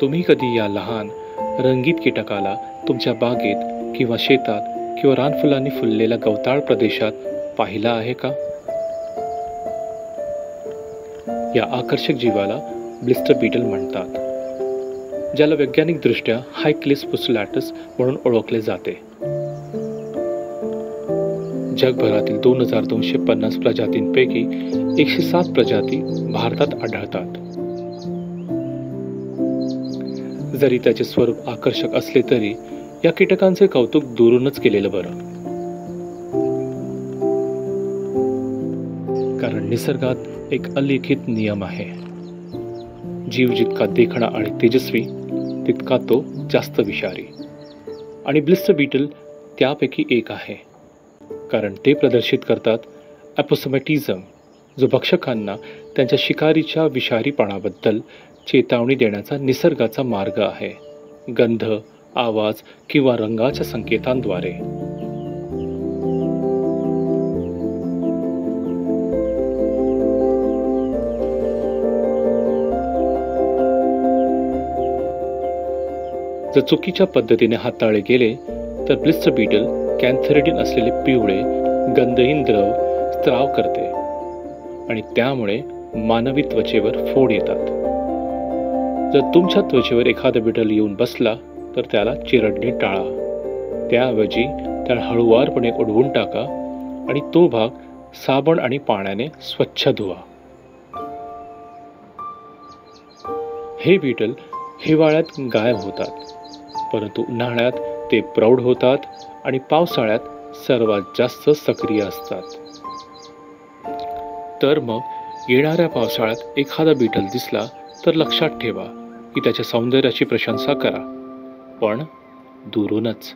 तुम्ही कधी या लहान रंगीत कीटकाला तुमच्या बागेत किंवा शेतात किंवा रानफुलांनी फुललेल्या गवताळ प्रदेशात पाहिला आहे का? या आकर्षक जीवाला ब्लिस्टर बीटल म्हणतात, ज्याला वैज्ञानिकदृष्ट्या हायक्लिस पुसुलॅटस म्हणून ओळखले जाते. जगभरातील 2250 प्रजातींपैकी 107 प्रजाती भारतात आढळतात. जरी त्याचे स्वरूप आकर्षक असले तरी या कीटकांचे कौतुक दुरूनच केलेलं बरं. कारण निसर्गात एक अलिखित नियम आहे. जीव जितका देखणा आणि तेजस्वी तितका तो जास्त विषारी. आणि ब्लिस्टर बीटल त्यापैकी एक आहे. कारण ते प्रदर्शित करतात ॲपोसमॅटिझम, जो भक्षकांना त्यांच्या शिकारीच्या विषारीपणाबद्दल चेतावणी देण्याचा निसर्गाचा मार्ग आहे. गंध, आवाज किंवा रंगाच्या संकेतांद्वारे. जर चुकीच्या पद्धतीने हाताळले गेले तर ब्लिस्टर बीटल कॅन्थेरिडिन असलेले पिवळे गंधहीन द्रव स्त्राव करते आणि त्यामुळे मानवी त्वचेवर फोड येतात. जर तुमच्या त्वचेवर एखादा बीटल येऊन बसला तर त्याला चिरडणे टाळा. त्याऐवजी त्याला हळुवारपणे उडवून टाका आणि तो भाग साबण आणि पाण्याने स्वच्छ धुवा. हे बीटल हिवाळ्यात गायब होतात, परंतु उन्हाळ्यात ते प्रौढ होतात आणि पावसाळ्यात सर्वात जास्त सक्रिय असतात. तर मग येणाऱ्या पावसाळ्यात एखादा बीटल दिसला तर लक्षात ठेवा की त्याच्या सौंदर्याची प्रशंसा करा, पण दुरूनच.